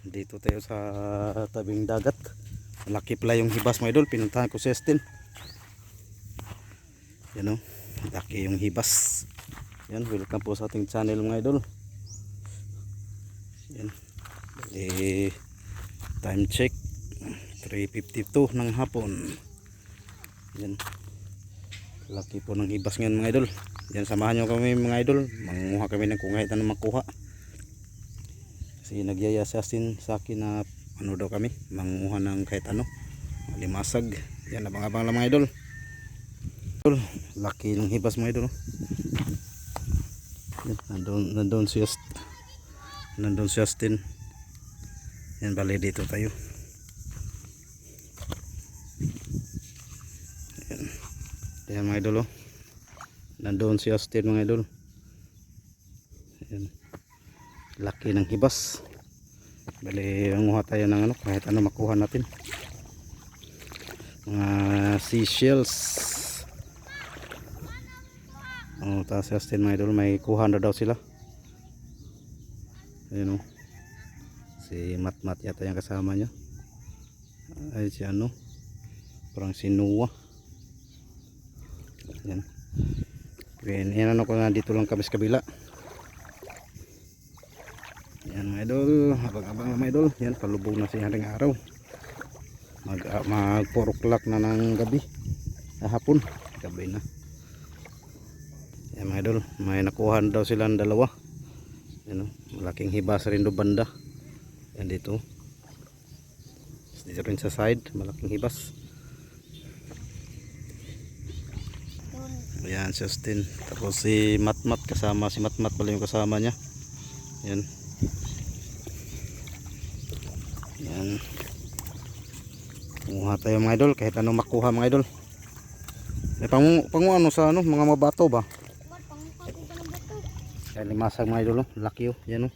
Dito tayo sa tabing dagat. Malaki pala yung hibas mga idol. Pinuntahan ko si Estin. Yan o, laki yung hibas. Yan, welcome po sa ating channel mga idol. Yan. Time check 3:52 ng hapon. Yan. Laki po ng hibas ngayon mga idol. Yan, samahan nyo kami mga idol. Manguha kami ng kung kahit anong makuha. Kasi nagyaya si Estin sa akin na ano daw kami, manguha ng kahit ano, limasag. Yan, abang-abang lang mga idol. Laki ng hibas mga idol. Yan, nandun si Estin. Yan, bali dito tayo. Yan mga idol, oh. Nandun si Estin mga idol. Yan. Laki ng hibas. Bali, manguha tayo ng ano, kahit ano makuha natin. Mga seashells. Tapos si Estin mga idol, may kuha na daw sila. Ayun, oh. Si Matmat yata yung kasama niya. Ay, si ano, parang si Noah. Yan. Yan, ano ko na, dito lang kami sa kabila. Yan mga idol, abang-abang mga idol. Yan, palubog na si haring araw. Mag 4 o'clock na ng gabi. Hapon, gabi na. Yan mga idol, may nakuha daw sila ng dalawa. Yan, malaking hibas rin do banda. Yan dito. Dito rin sa side, malaking hibas. Ayan si Estin. Tapos si Matmat kasama, si Matmat pala yung kasama niya. Yan. Yan. Kumuha tayo mga idol, kahit anong makuha mga idol. Pangu ano sa ano, mga mabato ba? Yan, limasag mga idol, oh. Laki, oh. Yan, oh.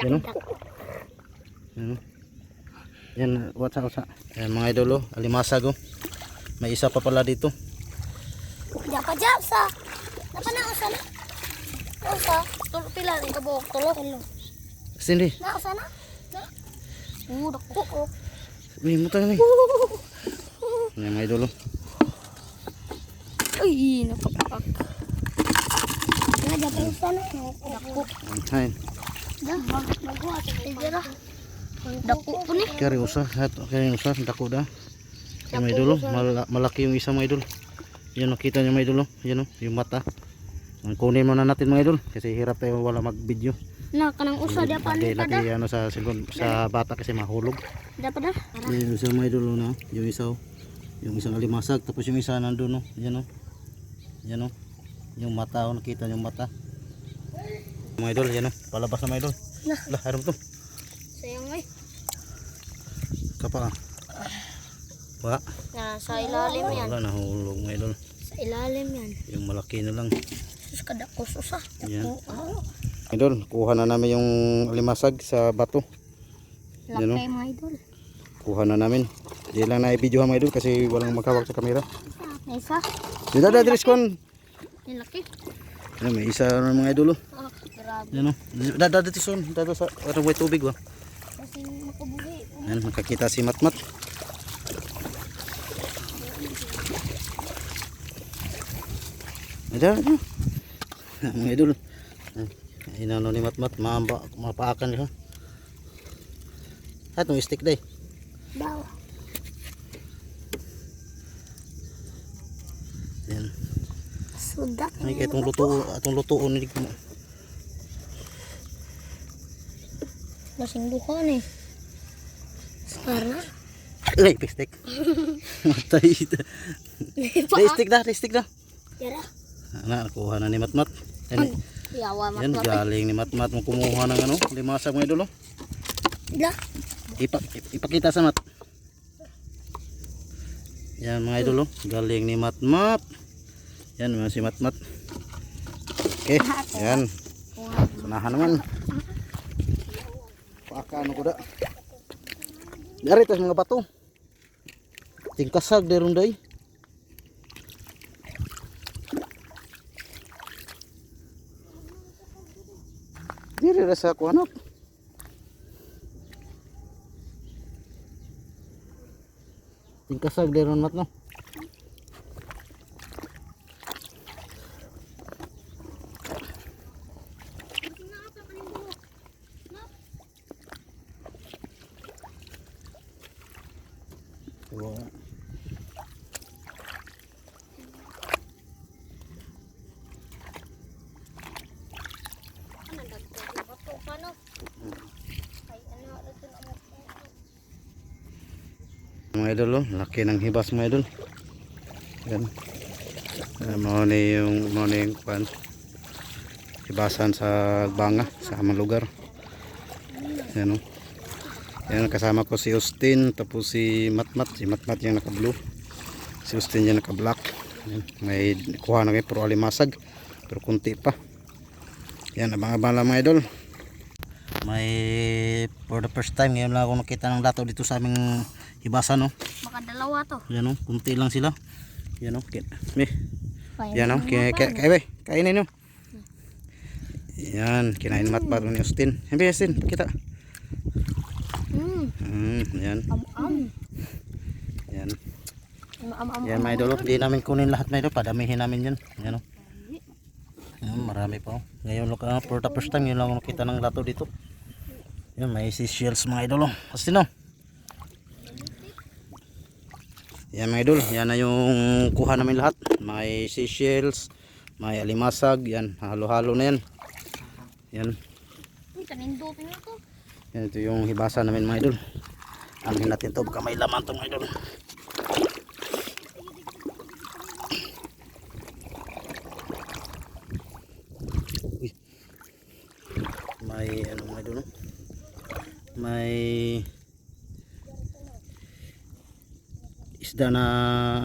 Yan, oh. Yan, oh. Yan, what's up? Yan mga idol, oh. Alimasag, oh. May isa pa pala dito. Jap sa. Napa na usa na? Usa, tulo pila ning kabok, tulo. Sindi. Na usa na? Dako ko. May muta ni. Yan mga idol, oh. Ay, napapak. Nga jap usa na. Dako. Hay. Magwa sa dako po ni. Kari usa, dako da. Yan mga idol, oh. Malaki yung isa mga idol. Yan, nakita nyo mga idol, oh. Yan, oh, yung mata. Kunin muna natin mga idol kasi hirap tayo wala mag video. Na kanang usa dia pa ni kada. Lagi ano sa cellphone sa bata kasi mahulog. Dapat na. Yung isa mga idol, no? Yung isa, oh. Yung isang alimasag, tapos yung isa nandun, oh. Yan, oh. Yan, oh. Yung mata, oh. Nakita yung mata. Mga idol, yan, oh. Palabas na mga idol. Lah, haram to. Sayang ay. Kapa. Wala. Sa ilalim yan. Wala, nahulog mga idol. Sa ilalim yan. Yung malaki na lang. Sus kadako susa. Yan. Idol, kuha na namin yung limasag sa bato. Laki Yan, oh. mga idol. Kuha na namin. Di lang na i-videohan mga idol kasi walang maghawak sa kamera. Isa. Di da Dres kon. Yung laki. Yan, may isa na mga idol, oh. Grabe. Yan, oh. Dito son, dito sa may tubig, ba. Kasi makabuhi. Yan, makakita si Matmat. Ayan, mga idol. Inano ni Matmat, mapaakan siya. Itong stick day. Daw. Yan. Sudak. Ay, itong lutuon ni mo. Lasing buka ni. Sekarang. Ay, stick. Matay. Stick dah. Yara. Ana, nakuha na ni Matmat. Yan, Yawa yan, galing ni Matmat mo kumuha ng ano, limasag mga idol, oh. Ila. Ipakita sa Mat. Yan mga idol, oh. Galing ni Matmat. Yan mga si Matmat. Okay, yan. Sunahan naman. Paaka ano ko da. Dari tas mga bato. Tingkasag derong day. Diri ra sa kuanap. Tingkasag deron mat no. Wow. Ano dagdag yung bato pa no? Ay ano ito na mo. Mga idol, oh, laki ng hibas mga idol. Yan. Mga yung pan. Hibasan sa banga sa amang lugar. Yan oh. Yan kasama ko si Austin, tapos si Matmat, yung naka-blue. Si Austin yung naka-black. Yan. May kuha na kayo puro alimasag, pero kunti pa. Yan, abang-abang lang mga idol. May for the first time ngayon lang ako nakita ng lato dito sa aming hibasan no. Baka dalawa to. Yan o, kunti lang sila. Yan o, yan o, kainin nyo. Yan, kinain Matmat ni Austin. Yan ba Austin, pakita. Yan. Yan. Yan mga idol, hindi namin kunin lahat mga idol, padamihin namin yan. Yan o. Yan, marami pa o. Ngayon for the first time yun lang ako nakita ng lato dito. Yan, may seashells mga idol o. Austin o. Yan mga idol, yan na yung kuha namin lahat. May seashells, may alimasag, yan, halo-halo na yan. Yan. Uy, kanindutin na to. Yan, ito yung hibasan namin mga idol. Amin natin to, baka may laman to mga idol. Uy. May ano mga idol, no? May isda na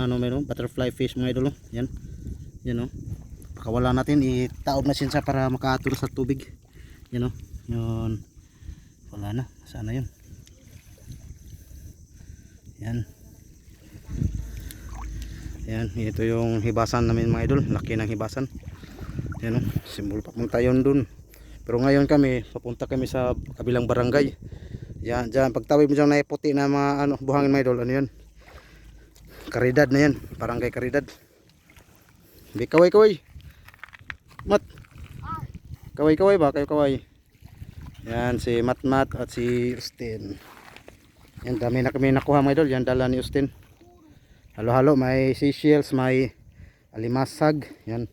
ano meron, butterfly fish mga idol, no? Yan. Yan, no? Pakawala natin, itaob na siya para makaturo sa tubig. Yan, no? Yun. Wala na, sana yun. Yan. Yan, ito yung hibasan namin mga idol, laki ng hibasan. Yan, no? Simbol papunta yun dun. Pero ngayon papunta kami sa kabilang barangay. Yan, dyan, pagtawid mo dyan na puti na mga ano, buhangin mga idol, ano yan? Karidad na yan, barangay Karidad. Hindi, kaway. Mat. Kaway ba? Kayo kaway. Yan, si Matmat at si Austin. Yan, dami na kami nakuha mga idol. Yan, dala ni Austin. Halo-halo, may seashells, may alimasag. Yan.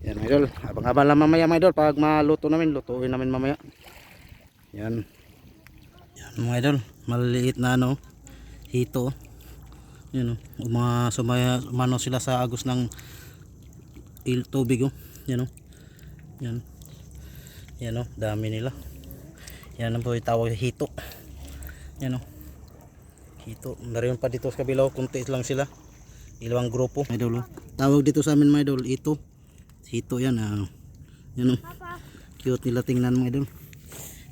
Yan mga idol, abang-abang lang mamaya mga idol. Pag maluto namin, lutuin namin mamaya. Yan. Yan mga idol, maliliit na ano, hito. Yan o, umano sila sa agos ng tubig o. Yan o. Yan. Yan o, dami nila. Yan ang po itawag hito. Yan o. Hito. Naroon pa dito sa kabila, kunti lang sila. Ilawang grupo. Idol o. Tawag dito sa amin mga idol, ito. Hito yan. Yan o. Cute nila tingnan mga idol.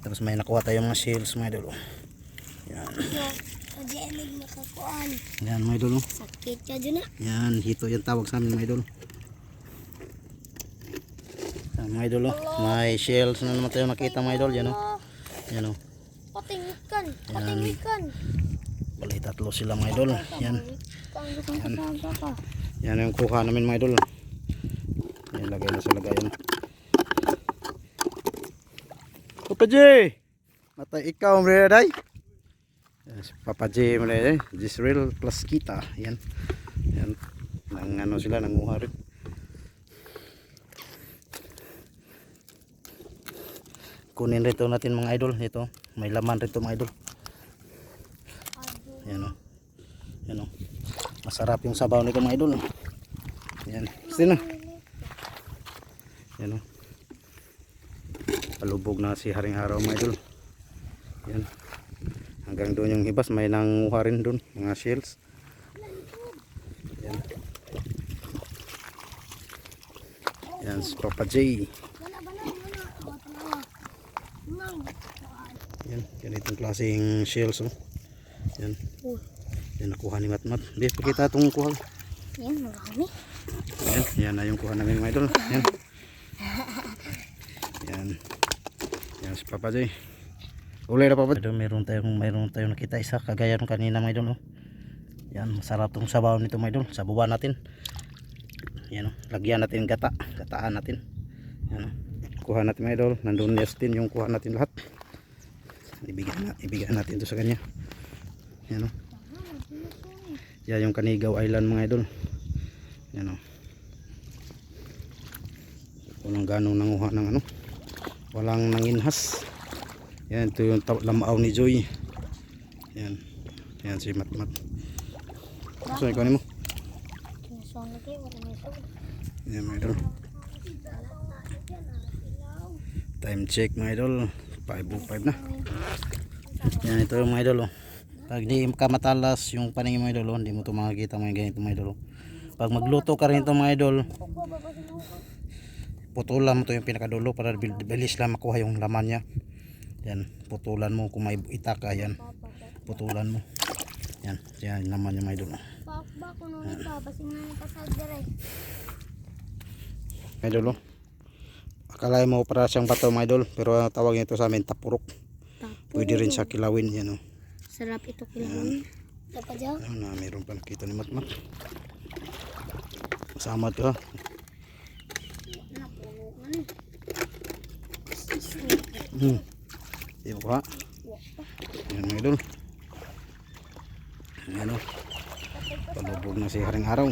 Tapos may nakuha tayong mga shells mga idol o. Yan. Yan mga idol o. Sakit ka dyan na. Yan, hito yan tawag sa amin mga idol. Yan mga idol o. May shells na naman tayo nakita mga idol. Yan o. Yan o. Patingikan. Bali tatlo sila mga idol. Yan. Yan. Yan yung kuha namin mga idol. Yan, lagay na sa lagayan. Papa J! Matay ikaw mga day. Si Papa J mga day. Jisrael plus kita. Yan. Yan. Nang ano sila, nanguha rin. Kunin rito natin mga idol. Ito. May laman rito mga idol. Yan o. Yan o. Masarap yung sabaw nito mga idol. Yan. Sino? Yan o. Palubog na si Haring Araw mga idol. Yan. Hanggang doon yung hibas. May nanguha rin doon. Mga shells. Yan. Yan si Papa J. Yan. Ganitong klaseng shells o. Yan. Yan nakuha ni Matmat. Hindi, pakita itong kuha. Yan, marami. Yan, yan na yung kuha namin mga idol. Yan. Yan. Yan si Papa J. Uli na pa ba? Meron tayong nakita isa kagaya ng kanina mga idol. Oh. Yan, masarap tong sabaw nito mga idol. Sabawan natin. Yan, oh. Lagyan natin gata. Gataan natin. Yan, oh. Kuha natin mga idol. Nandun Justin yung kuha natin lahat. Ibigyan natin to sa kanya. Yan, oh. Yan yung Kanigaw Island mga idol. Yan, oh. Walang ganong nanguha ng ano. Walang nanginhas. Yan, ito yung lamaaw ni Joy. Yan. Yan si Matmat. So, ikaw mo. Kinasong lagi, wala may sog. Yan mga idol. Time check mga idol. 5:05 na. Yan, ito yung mga idol. Oh. Pag di ka matalas yung paningin mga idol, oh, hindi mo ito makikita mga ganito mga idol. Oh. Pag magluto ka rin ito mga idol, putulan mo ito yung pinakadulo para bilis lang makuha yung laman niya. Yan, putulan mo kung may itaka yan. Putulan mo. Yan, yan naman yung mga idol. Bakba ko nung ipapasing na yung pasal dire. Mga idol, oh. Akala mo para siyang bato mga idol, pero tawag nito sa amin tapurok. Pwede rin siya kilawin yan, oh. Sarap ito kilawin. Dapat dyan? Ano na, mayroon pa nakita ni Matmat. Masama ito ha. Napuno nga Di ba? Yan mga idol. Yan, oh. Palubog na si Haring Araw.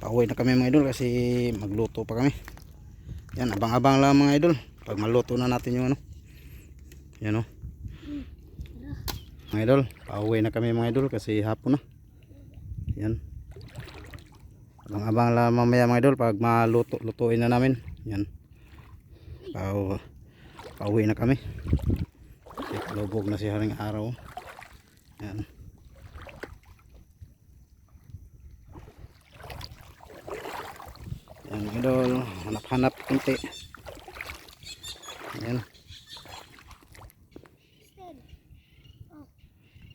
Pauwi na kami mga idol kasi magluto pa kami. Yan, abang-abang lang mga idol. Pag maluto na natin yung ano. Yan, oh. Mga idol, pauwi na kami mga idol kasi hapon na. Yan. Abang-abang lang mamaya mga idol pag lutuin na namin. Yan. Pauwi na kami. Kasi palubog na si Haring Araw. Yan. Yan mga idol, hanap-hanap kunti. Yan.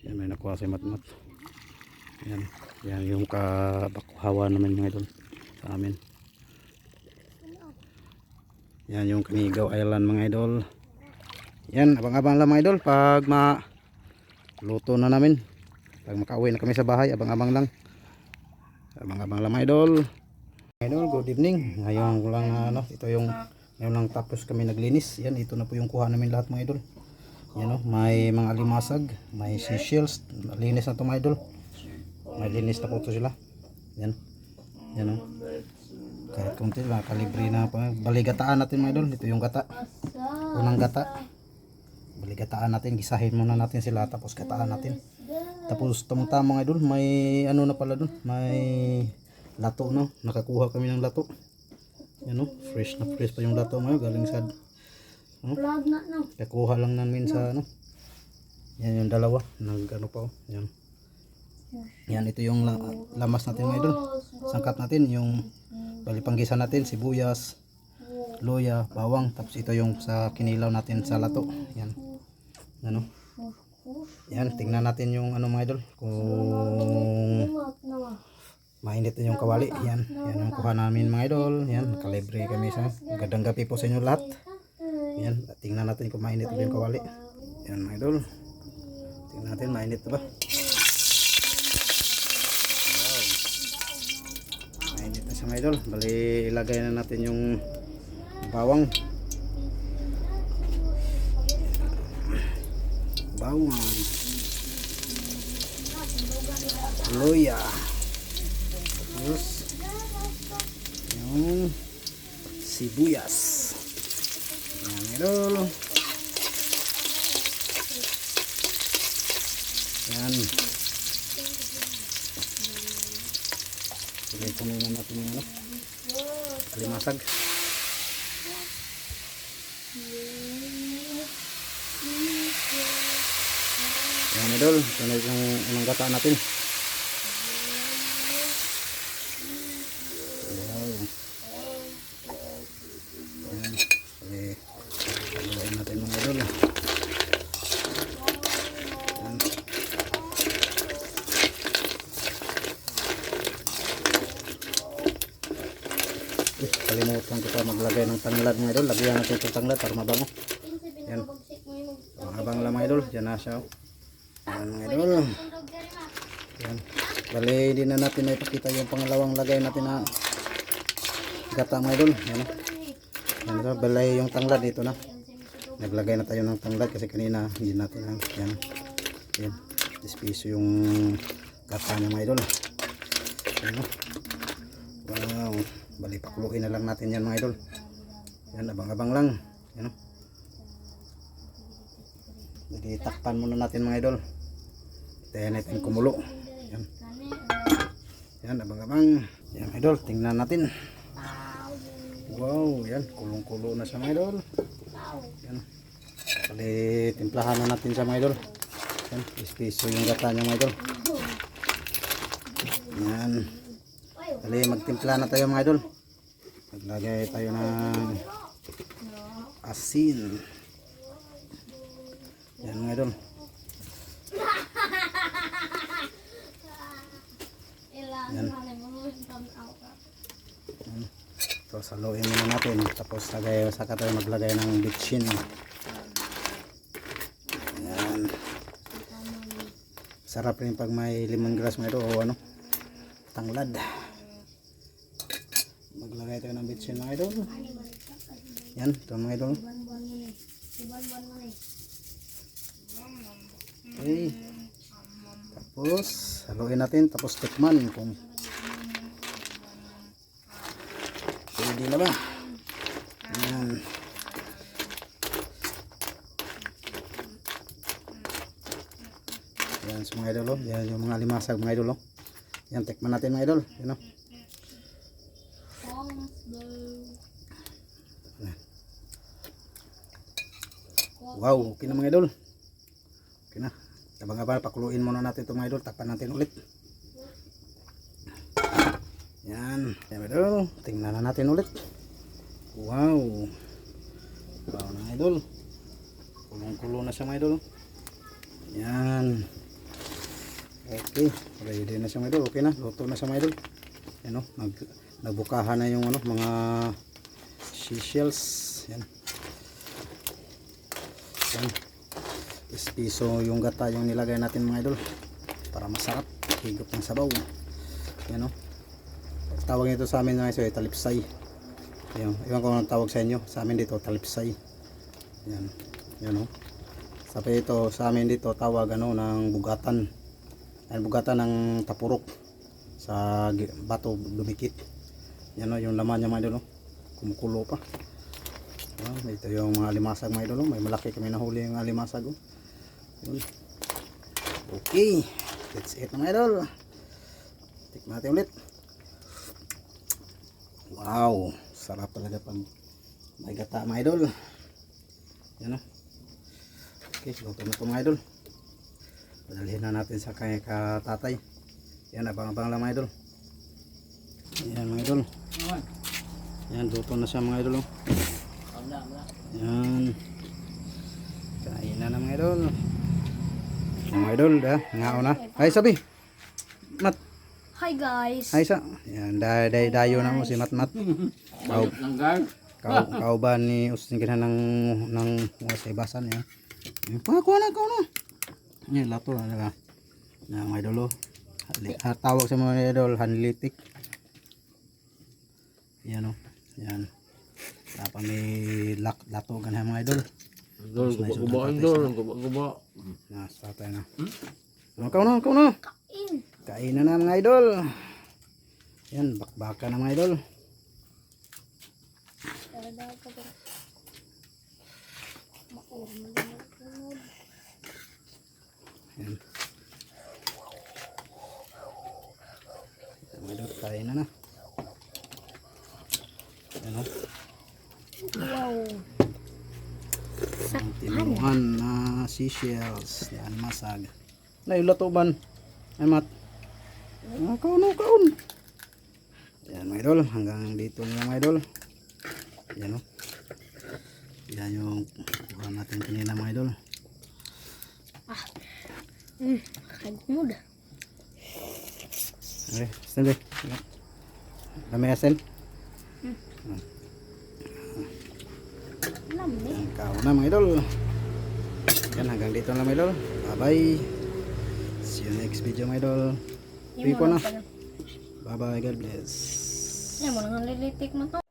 Yan, may nakuha si Matmat. Yan. Yan yung kabakuhawa naman mga idol sa amin. Yan yung Kanigaw Island mga idol. Yan, abang-abang lang mga idol pag luto na namin. Pag makauwi na kami sa bahay, abang-abang lang. Abang-abang lang mga idol. Idol, good evening. Ngayon lang ito yung ngayon lang tapos kami naglinis. Yan, ito na po yung kuha namin lahat mga idol. Yan, oh, may mga alimasag, may seashells, linis na ito mga idol. May linis na po ito sila. Yan. Yan, oh. Kahit kunti lang, kalibre na pa. Baligataan natin mga idol. Ito yung gata. Unang gata. Baligataan natin. Gisahin muna natin sila. Tapos gataan natin. Tapos tamang-tamang mga idol. May ano na pala dun. May lato no. Nakakuha kami ng lato. Yan, oh. Fresh na fresh pa yung lato ngayon. Galing sa kakuha lang namin sa ano. Yan yung dalawa. Nag ano pa, oh. Yan. Yan, ito yung lamas natin mga idol. Sangkap natin yung palipanggisa natin, sibuyas, luya, bawang. Tapos ito yung sa kinilaw natin sa lato. Yan. Ano? Yan, tingnan natin yung ano mga idol. Kung mainit na yung kawali. Yan. Yan yung kuha namin mga idol. Yan, kalibre kami sa. Magandang gabi po sa inyo lahat. Yan, tingnan natin kung mainit na yung kawali. Yan mga idol. Tingnan natin, mainit na ba? Sa mga idol, bali ilagay na natin yung bawang, luya, tapos yung sibuyas. Yan mga idol. Yan. Sige, punin na natin yung ano, alimasag. Yan idol, ito na yung unang gata natin. Yan. Yan. Sige, haluin natin mga idol. Yan. Kalimutan ko pa maglagay ng tanglad mga idol. Lagyan natin itong tanglad para mabango. Yan. Abang wala mga idol. Diyan na siya. Yan mga idol. Yan. Bali, hindi na natin na ipakita yung pangalawang lagay natin na gata mga idol. Yan. Yan ito. Bali, yung tanglad dito na. Naglagay na tayo ng tanglad kasi kanina hindi natin. Yan. Yan. 10 piso yung gata niya mga idol. Yan. Wow. Bali, pakuluin na lang natin yan mga idol. Yan, abang-abang lang. Yan. Jadi takpan muna natin mga idol. Tayo natin kumulo. Yan. Yan, abang-abang. Yan idol, tingnan natin. Wow, yan, kulong-kulo na siya mga idol. Yan. Bali, timplahan na natin siya mga idol. Yan, ispiso yung gata niya mga idol. Yan. Bali, magtimpla na tayo mga idol. Maglagay tayo ng asin. Yan mga idol. Yan. Tapos haluin muna natin. Tapos saka tayo maglagay ng bitchin. Yan. Sarap rin pag may lemongrass mga idol o ano, tanglad. Maglagay tayo ng bitchin mga idol. Yan, ito mga idol. Okay. Tapos haluin natin, tapos tikman kung pwede na ba. Yan. Yan sa mga idol. Yan yung mga limasag mga idol. Yan, tikman natin mga idol. Yan, wow, okay na mga idol. Okay na. Abang-abang, pakuluin muna natin ito mga idol. Takpan natin ulit. Yan. Yan idol. Tingnan na natin ulit. Wow. Wow na idol. Kulong-kulo na siya mga idol. Yan. Okay. Ready na siya mga idol. Okay na. Luto na siya mga idol. Yan o. Nagbukahan na yung ano, mga seashells. Yan. Yan. Piso yung gata yung nilagay natin mga idol para masarap higop ng sabaw. Yan o. Tawag nito sa amin mga idol, talipsay. Yan. Iwan ko ang tawag sa inyo. Sa amin dito talipsay. Yan. Yan o. Sabi ito sa amin dito tawag ano ng bugatan. Yan, bugatan ng tapurok sa bato dumikit. Yan o yung laman niya mga idol o. Kumukulo pa. Ito yung mga limasag mga idol. May malaki kami nahuli yung limasag. Okay, that's it mga idol. Tikman natin ulit. Wow, sarap talaga pag may gata mga idol. Yan o. Okay, luto na ito mga idol. Padalhin na natin sa kay katatay. Yan, abang-abang lang mga idol. Yan mga idol. Yan, luto na siya mga idol. Yan. Kain na mga idol. Mga idol, ngao na. Ay, sabi. Mat. Hi guys. Ay, sa. Yan, dayo na mo si Mat. Kau ba ni usingkin ng sa ibasan yan. Kuha na. Yan, lato na diba. Yan, mga idol. Tawag sa mga idol, hanlitik. Yan o. Yan. Tapos may lato ganyan mga idol. Guba. Nasa tayo na. Kau na. Kain na mga idol. Yan, bakbaka na mga idol. Yan. Mga idol, kain na. Yan o. Wow. Ang tinuhan na seashells. Yan, masag. Na yung latuban. Ay, Mat. Kaon. Yan mga idol. Hanggang dito na mga idol. Yan o. Yan yung kuha natin kanina mga idol. Kagmud. Okay, stand by. Dami asin. Lamig. Kaon na mga idol. Yan, hanggang dito lang mga idol. Bye bye. See you next video mga idol. Uwi po na. Bye bye. God bless. Yan mo nang lilitik mo to.